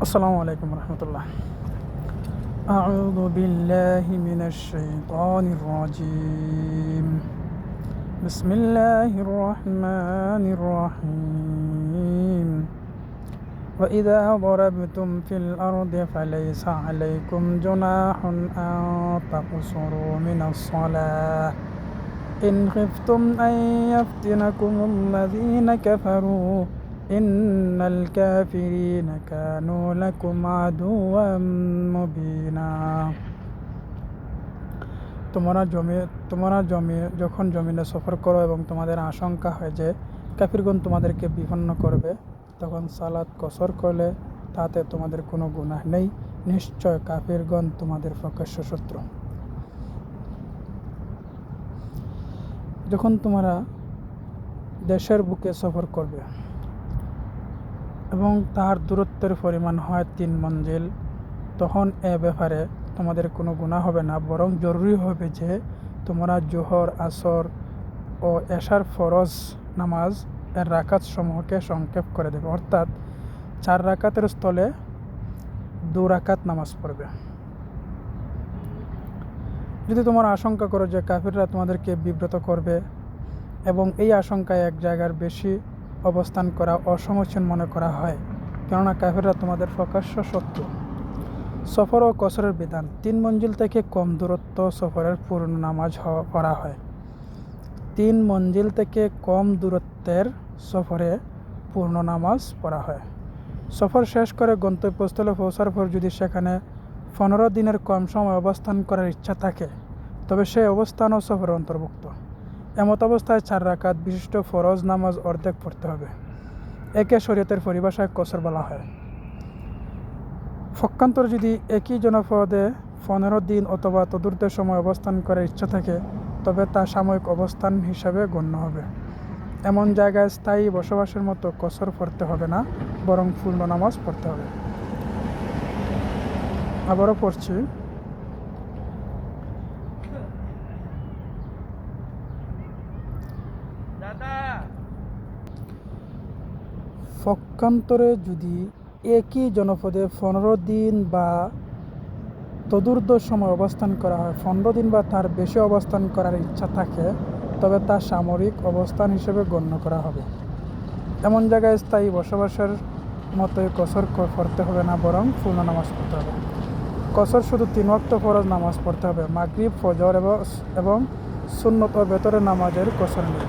আসসালামু আলাইকুম রহমতুল্লাহ। আউযু বিল্লাহি মিনাশ শাইতানির রাজিম। বিসমিল্লাহির রহমানির রহিম। وإذا ضربتم في الأرض فليس عليكم جناح أن تقصروا من الصلاة إن خفتم أن يفتنكم الذين كفروا ইন্নাল কাফিরিনা কানু লাকুম আদুওয়াম মুবিনা। তোমরা যখন জমিনে সফর করো এবং তোমাদের আশঙ্কা হয় যে কাফিরগণ তোমাদেরকে বিপন্ন করবে, তখন সালাত কসর করলে তাতে তোমাদের কোনো গুনাহ নেই। নিশ্চয় কাফিরগণ তোমাদের প্রকাশ্য শত্রু। যখন তোমরা দেশের বুকে সফর করবে এবং তার দূরত্বের পরিমাণ হয় 3 মঞ্জিল, তখন এ ব্যাপারে তোমাদের কোনো গুনাহ হবে না, বরং জরুরি হবে যে তোমরা জোহর, আসর ও এশার ফরজ নামাজ এর রাকাত সমূহকে সংক্ষেপ করে দেবে, অর্থাৎ 4 রাকাতের স্থলে 2 রাকাত নামাজ পড়বে। যদি তোমরা আশঙ্কা করো যে কাফিররা তোমাদেরকে বিব্রত করবে এবং এই আশঙ্কায় এক জায়গার বেশি অবস্থান করা অসমীচীন মনে করা হয়, কেননা কাফিররা তোমাদের প্রকাশ্য শত্রু। সফর ও কসরের বিধান: 3 মঞ্জিল থেকে কম দূরত্ব সফরের পূর্ণ নামাজ পড়া হয়। 3 মঞ্জিল থেকে কম দূরত্বের সফরে পূর্ণ নামাজ পড়া হয়। সফর শেষ করে গন্তব্যস্থলে পৌঁছার পর যদি সেখানে 15 দিনের কম সময় অবস্থান করার ইচ্ছা থাকে, তবে সেই অবস্থানও সফরের অন্তর্ভুক্ত। এমত অবস্থায় 4 রাকাত বিশিষ্ট ফরজ নামাজ অর্ধেক পড়তে হবে। একে শরীয়তের পরিভাষায় কসর বলা হয়। পক্ষান্তর যদি একই জনপদে 15 দিন অথবা তদূর্ধ্ব সময় অবস্থান করার ইচ্ছা থাকে, তবে তা সাময়িক অবস্থান হিসাবে গণ্য হবে। এমন জায়গায় স্থায়ী বসবাসের মতো কসর পড়তে হবে না, বরং পূর্ণ নামাজ পড়তে হবে। আবারও পড়ছি: পক্ষান্তরে যদি একই জনপদে 15 দিন বা তদূর্ধ্ব সময় অবস্থান করা হয়, 15 দিন বা তার বেশি অবস্থান করার ইচ্ছা থাকে, তবে তা সামরিক অবস্থান হিসেবে গণ্য করা হবে। এমন জায়গায় স্থায়ী বসবাসের মতোই কসর পড়তে হবে না, বরং পূর্ণ নামাজ পড়তে হবে। কসর শুধু 3 ওয়াক্ত ফরজ নামাজ পড়তে হবে। মাগরিব, ফজর এবং সুন্নত ও বেতরের নামাজের কসর নেই।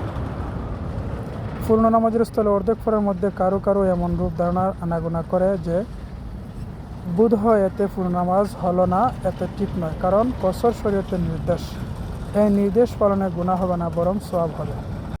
পূর্ণ নামাজের স্থলে অর্ধেক ফরের মধ্যে কারো কারো এমন রূপ ধারণা আনাগোনা করে যে বোধ হয় এতে পূর্ণ নামাজ হলো না। এতে ঠিক নয়, কারণ কসর শরীয়তের নির্দেশ। এই নির্দেশ পালনে গুনাহ হবে না, বরং সওয়াব হবে।